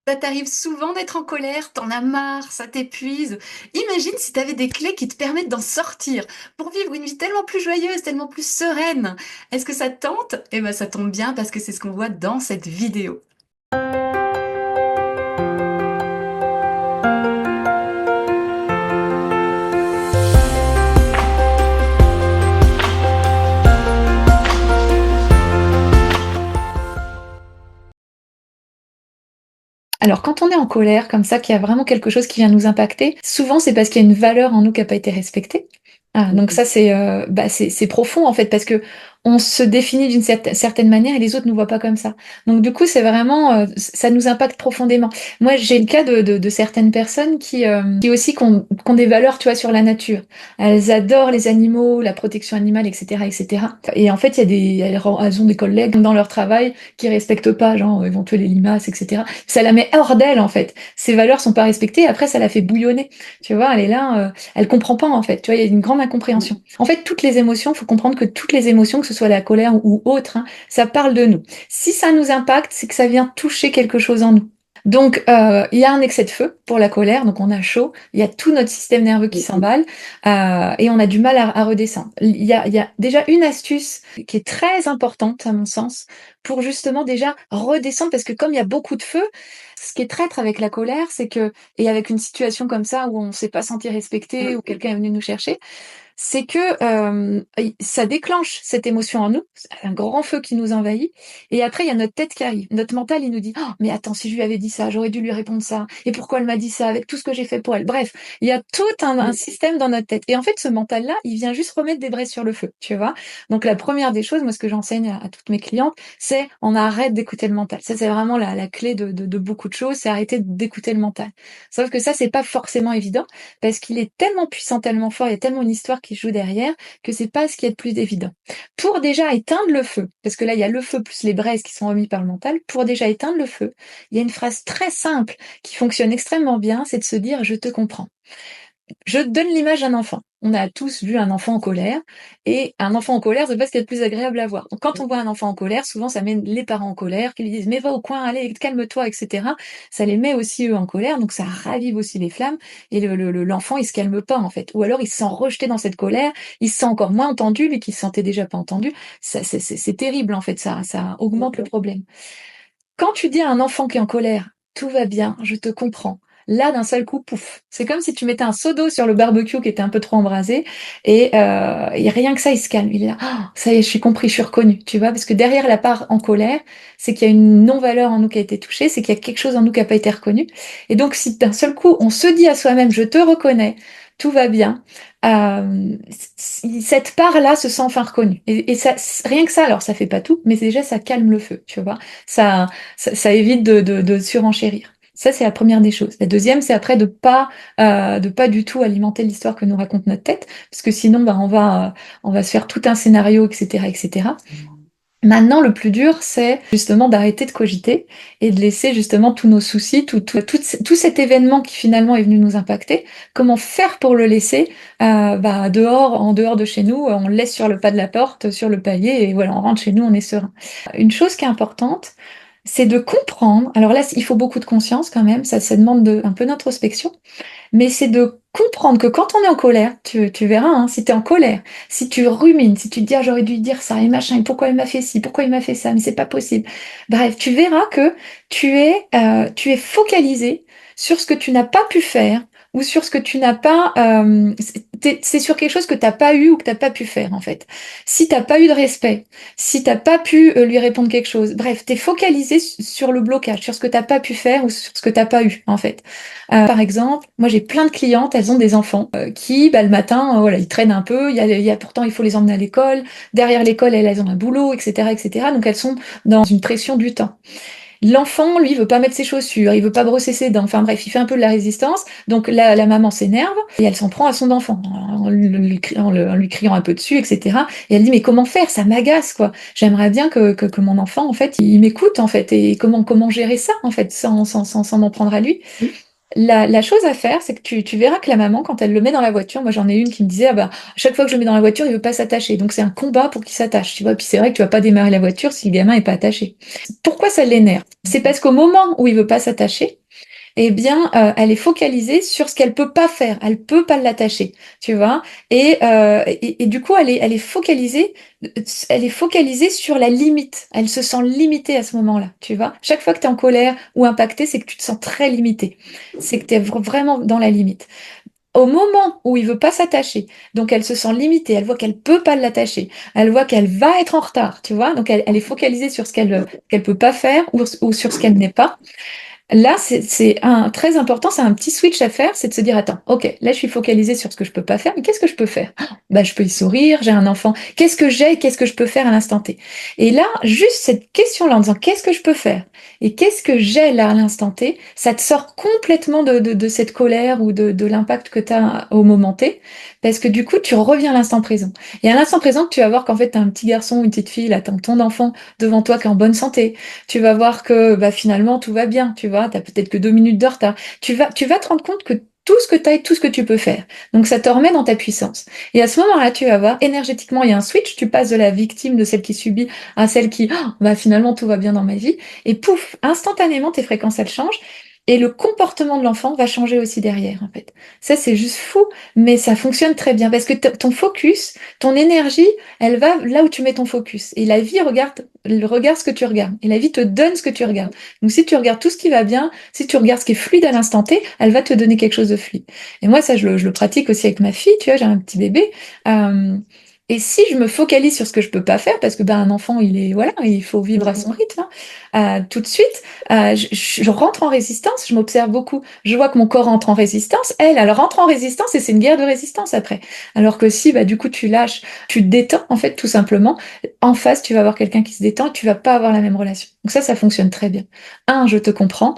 Ça t'arrive souvent d'être en colère, t'en as marre, ça t'épuise. Imagine si t'avais des clés qui te permettent d'en sortir pour vivre une vie tellement plus joyeuse, tellement plus sereine. Est-ce que ça te tente? Eh ben ça tombe bien parce que c'est ce qu'on voit dans cette vidéo. Alors, quand on est en colère, comme ça, qu'il y a vraiment quelque chose qui vient nous impacter, souvent c'est parce qu'il y a une valeur en nous qui n'a pas été respectée. Ah, donc Mhm. ça, c'est profond en fait, parce que on se définit d'une certaine manière et les autres ne nous voient pas comme ça. Donc du coup, c'est vraiment, ça nous impacte profondément. Moi, j'ai le cas de certaines personnes qui aussi qui ont des valeurs, tu vois, sur la nature. Elles adorent les animaux, la protection animale, etc., etc. Et en fait, il y a elles ont des collègues dans leur travail qui respectent pas, genre ils vont tuer les limaces, etc. Ça la met hors d'elle en fait. Ses valeurs sont pas respectées. Après, ça la fait bouillonner. Tu vois, elle est là, elle comprend pas en fait. Tu vois, il y a une grande incompréhension. En fait, toutes les émotions, faut comprendre que toutes les émotions, que ce soit la colère ou autre, hein, ça parle de nous. Si ça nous impacte, c'est que ça vient toucher quelque chose en nous. Donc, il y a un excès de feu pour la colère, donc on a chaud, il y a tout notre système nerveux qui Mhm. s'emballe, et on a du mal à redescendre. Il y a déjà une astuce qui est très importante, à mon sens, pour justement déjà redescendre, parce que comme il y a beaucoup de feu, ce qui est traître avec la colère, c'est que, et avec une situation comme ça où on ne s'est pas senti respecté, ou quelqu'un est venu nous chercher, c'est que ça déclenche cette émotion en nous, c'est un grand feu qui nous envahit, et après il y a notre tête qui arrive, notre mental il nous dit oh, mais attends, si je lui avais dit ça, j'aurais dû lui répondre ça, et pourquoi elle m'a dit ça avec tout ce que j'ai fait pour elle. Bref, il y a tout un système dans notre tête, et en fait ce mental là il vient juste remettre des braises sur le feu, tu vois. Donc la première des choses, moi ce que j'enseigne à toutes mes clientes, c'est on arrête d'écouter le mental. Ça c'est vraiment la clé de beaucoup de choses, c'est arrêter d'écouter le mental. Sauf que ça c'est pas forcément évident, parce qu'il est tellement puissant, tellement fort, il y a tellement une histoire qui joue derrière, que c'est pas ce qui est le plus évident. Pour déjà éteindre le feu, parce que là il y a le feu plus les braises qui sont remis par le mental, pour déjà éteindre le feu, il y a une phrase très simple qui fonctionne extrêmement bien, c'est de se dire je te comprends. Je te donne l'image d'un enfant. On a tous vu un enfant en colère, et un enfant en colère, c'est pas ce qui est le plus agréable à voir. Donc, quand on voit un enfant en colère, souvent ça met les parents en colère, qui lui disent mais va au coin, allez, calme-toi, etc. Ça les met aussi eux en colère, donc ça ravive aussi les flammes, et l'enfant il se calme pas en fait. Ou alors il se sent rejeté dans cette colère, il se sent encore moins entendu, lui qui se sentait déjà pas entendu. C'est terrible en fait, ça augmente le problème. Quand tu dis à un enfant qui est en colère, tout va bien, je te comprends. Là, d'un seul coup, pouf. C'est comme si tu mettais un seau d'eau sur le barbecue qui était un peu trop embrasé, et rien que ça, il se calme. Il est là, ah, ça y est, je suis compris, je suis reconnu, tu vois, parce que derrière la part en colère, c'est qu'il y a une non-valeur en nous qui a été touchée, c'est qu'il y a quelque chose en nous qui n'a pas été reconnu. Et donc, si d'un seul coup, on se dit à soi-même, je te reconnais, tout va bien, cette part-là se sent enfin reconnue. Et ça, rien que ça, alors ça fait pas tout, mais déjà, ça calme le feu, tu vois. Ça évite de surenchérir. Ça, c'est la première des choses. La deuxième, c'est après de pas du tout alimenter l'histoire que nous raconte notre tête, parce que sinon, bah, on va se faire tout un scénario, etc., etc. Maintenant, le plus dur, c'est justement d'arrêter de cogiter et de laisser justement tous nos soucis, tout cet événement qui finalement est venu nous impacter, comment faire pour le laisser bah, dehors, en dehors de chez nous, on le laisse sur le pas de la porte, sur le palier, et voilà, on rentre chez nous, on est serein. Une chose qui est importante, c'est de comprendre, alors là, il faut beaucoup de conscience quand même, ça demande un peu d'introspection, mais c'est de comprendre que quand on est en colère, tu verras, hein, si tu es en colère, si tu rumines, si tu te dis ah, j'aurais dû dire ça et machin, et pourquoi il m'a fait ci, pourquoi il m'a fait ça, mais c'est pas possible. Bref, tu verras que tu es focalisé sur ce que tu n'as pas pu faire ou sur ce que tu n'as pas. C'est sur quelque chose que tu n'as pas eu ou que tu n'as pas pu faire en fait. Si tu n'as pas eu de respect, si tu n'as pas pu lui répondre quelque chose, bref, tu es focalisé sur le blocage, sur ce que tu n'as pas pu faire ou sur ce que tu n'as pas eu en fait. Par exemple, moi j'ai plein de clientes, elles ont des enfants qui, bah, le matin, voilà, ils traînent un peu. Pourtant il faut les emmener à l'école. Derrière l'école, elles ont un boulot, etc., etc. Donc elles sont dans une pression du temps. L'enfant, lui, veut pas mettre ses chaussures, il veut pas brosser ses dents. Enfin bref, il fait un peu de la résistance. Donc la maman s'énerve et elle s'en prend à son enfant en lui criant un peu dessus, etc. Et elle dit mais comment faire? Ça m'agace quoi. J'aimerais bien que mon enfant en fait il m'écoute en fait, et comment gérer ça en fait sans m'en prendre à lui. La chose à faire, c'est que tu verras que la maman, quand elle le met dans la voiture, moi j'en ai une qui me disait, ah bah, à chaque fois que je le mets dans la voiture, il veut pas s'attacher. Donc c'est un combat pour qu'il s'attache, tu vois. Puis c'est vrai que tu vas pas démarrer la voiture si le gamin est pas attaché. Pourquoi ça l'énerve? C'est parce qu'au moment où il veut pas s'attacher, eh bien, elle est focalisée sur ce qu'elle peut pas faire. Elle peut pas l'attacher, tu vois. Et du coup, elle est focalisée sur la limite. Elle se sent limitée à ce moment-là, tu vois. Chaque fois que tu es en colère ou impacté, c'est que tu te sens très limité. C'est que tu es vraiment dans la limite. Au moment où il veut pas s'attacher, donc elle se sent limitée, elle voit qu'elle peut pas l'attacher, elle voit qu'elle va être en retard, tu vois. Donc elle est focalisée sur ce qu'elle peut pas faire ou sur ce qu'elle n'est pas. Là, c'est un très important, c'est un petit switch à faire, c'est de se dire, attends, ok, là je suis focalisée sur ce que je peux pas faire, mais qu'est-ce que je peux faire? Bah, je peux y sourire, j'ai un enfant, qu'est-ce que j'ai, qu'est-ce que je peux faire à l'instant T? Et là, juste cette question-là en disant, qu'est-ce que je peux faire? Et qu'est-ce que j'ai là à l'instant T? Ça te sort complètement de cette colère ou de l'impact que tu as au moment T, parce que du coup, tu reviens à l'instant présent. Et à l'instant présent, tu vas voir qu'en fait, tu as un petit garçon ou une petite fille, là, t'as ton enfant devant toi qui est en bonne santé, tu vas voir que bah, finalement tout va bien, tu vois, t'as peut-être que 2 minutes de retard. Tu vas te rendre compte que tout ce que tu as et tout ce que tu peux faire. Donc ça te remet dans ta puissance. Et à ce moment-là, tu vas voir, énergétiquement, il y a un switch, tu passes de la victime, de celle qui subit, à celle qui, oh, bah finalement tout va bien dans ma vie. Et pouf, instantanément, tes fréquences, elles changent. Et le comportement de l'enfant va changer aussi derrière, en fait. Ça, c'est juste fou, mais ça fonctionne très bien parce que ton focus, ton énergie, elle va là où tu mets ton focus. Et la vie regarde ce que tu regardes. Et la vie te donne ce que tu regardes. Donc si tu regardes tout ce qui va bien, si tu regardes ce qui est fluide à l'instant T, elle va te donner quelque chose de fluide. Et moi, ça, je le pratique aussi avec ma fille. Tu vois, j'ai un petit bébé. Euh, et si je me focalise sur ce que je peux pas faire, parce que ben un enfant, voilà, il faut vivre à son rythme, tout de suite, je rentre en résistance. Je m'observe beaucoup. Je vois que mon corps rentre en résistance. Elle rentre en résistance et c'est une guerre de résistance après. Alors que si, bah du coup, tu lâches, tu te détends en fait, tout simplement en face, tu vas avoir quelqu'un qui se détend et tu vas pas avoir la même relation. Donc ça fonctionne très bien. Un, je te comprends,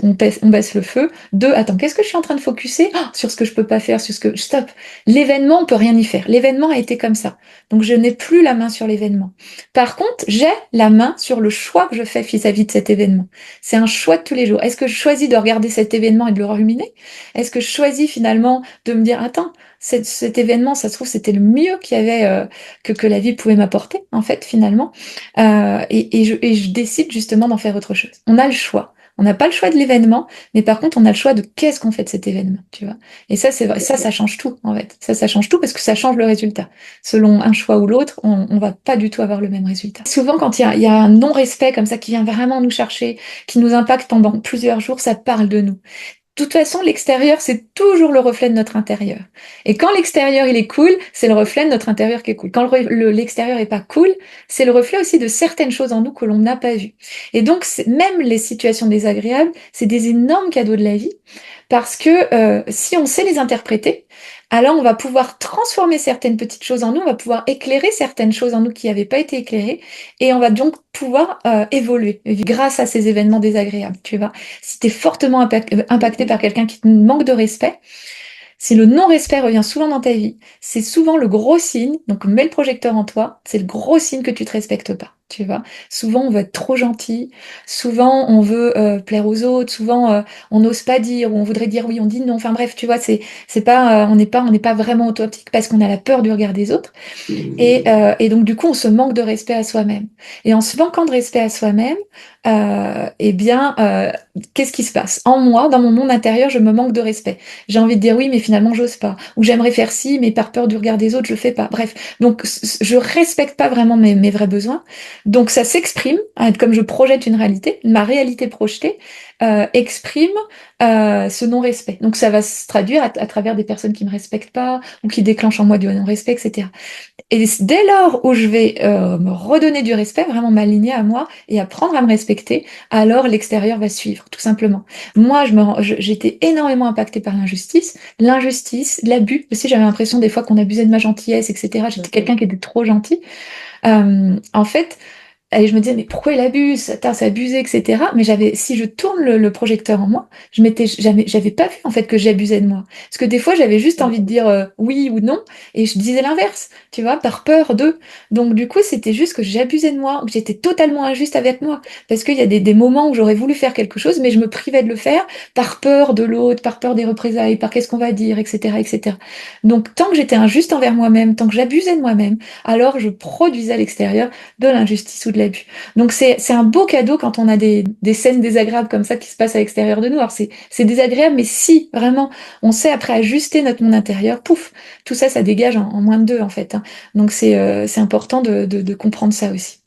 on baisse le feu. Deux, attends, qu'est-ce que je suis en train de focuser? Oh, sur ce que je peux pas faire, sur ce que... Stop. L'événement, on peut rien y faire. L'événement a été comme ça. Donc je n'ai plus la main sur l'événement. Par contre, j'ai la main sur le choix que je fais vis-à-vis de cet événement. C'est un choix de tous les jours. Est-ce que je choisis de regarder cet événement et de le ruminer? Est-ce que je choisis finalement de me dire, attends, cet événement, ça se trouve, c'était le mieux qu'il y avait, que la vie pouvait m'apporter, en fait, finalement. Et je décide justement d'en faire autre chose. On a le choix. On n'a pas le choix de l'événement, mais par contre, on a le choix de qu'est-ce qu'on fait de cet événement, tu vois. Et ça, c'est vrai, ça change tout, en fait. Ça change tout parce que ça change le résultat. Selon un choix ou l'autre, on va pas du tout avoir le même résultat. Souvent, quand il y a un non-respect comme ça qui vient vraiment nous chercher, qui nous impacte pendant plusieurs jours, ça parle de nous. De toute façon, l'extérieur, c'est toujours le reflet de notre intérieur. Et quand l'extérieur, il est cool, c'est le reflet de notre intérieur qui est cool. Quand l'extérieur est pas cool, c'est le reflet aussi de certaines choses en nous que l'on n'a pas vues. Et donc, même les situations désagréables, c'est des énormes cadeaux de la vie, parce que si on sait les interpréter, alors on va pouvoir transformer certaines petites choses en nous, on va pouvoir éclairer certaines choses en nous qui n'avaient pas été éclairées, et on va donc pouvoir évoluer grâce à ces événements désagréables, tu vois. Si tu es fortement impacté par quelqu'un qui te manque de respect, si le non-respect revient souvent dans ta vie, c'est souvent le gros signe, donc mets le projecteur en toi, c'est le gros signe que tu te respectes pas, tu vois. Souvent on veut être trop gentil, souvent on veut plaire aux autres, souvent on n'ose pas dire, ou on voudrait dire oui, on dit non, enfin bref, tu vois, c'est pas, on n'est pas vraiment authentique parce qu'on a la peur du regard des autres. Et donc, du coup, on se manque de respect à soi-même. Et en se manquant de respect à soi-même, eh bien, qu'est-ce qui se passe? En moi, dans mon monde intérieur, je me manque de respect. J'ai envie de dire oui, mais finalement, j'ose pas. Ou j'aimerais faire ci, mais par peur du regard des autres, je le fais pas. Bref. Donc, je respecte pas vraiment mes vrais besoins. Donc, ça s'exprime, comme je projette une réalité, ma réalité projetée, exprime ce non-respect. Donc, ça va se traduire à travers des personnes qui me respectent pas, ou qui déclenchent en moi du non-respect, etc. Et dès lors où je vais me redonner du respect, vraiment m'aligner à moi et apprendre à me respecter, alors l'extérieur va suivre, tout simplement. Moi, j'étais énormément impactée par l'injustice, l'abus. Aussi, j'avais l'impression des fois qu'on abusait de ma gentillesse, etc. J'étais quelqu'un qui était trop gentil. En fait, et je me disais: «Mais pourquoi il abuse? Attends, c'est abusé et cetera». Mais si je tourne le projecteur en moi, j'avais pas vu en fait que j'abusais de moi. Parce que des fois, j'avais juste envie de dire, oui ou non et je disais l'inverse, tu vois? Par peur de. Donc du coup, c'était juste que j'abusais de moi, que j'étais totalement injuste avec moi. Parce qu'il y a des moments où j'aurais voulu faire quelque chose, mais je me privais de le faire par peur de l'autre, par peur des représailles, par qu'est-ce qu'on va dire et cetera et cetera. Donc tant que j'étais injuste envers moi-même, tant que j'abusais de moi-même, alors je produisais à l'extérieur de l'injustice ou de l'abus. Donc c'est un beau cadeau quand on a des scènes désagréables comme ça qui se passent à l'extérieur de nous. Alors c'est désagréable, mais si vraiment on sait après ajuster notre monde intérieur, pouf, tout ça, ça dégage en moins de deux en fait, hein. Donc c'est important de comprendre ça aussi.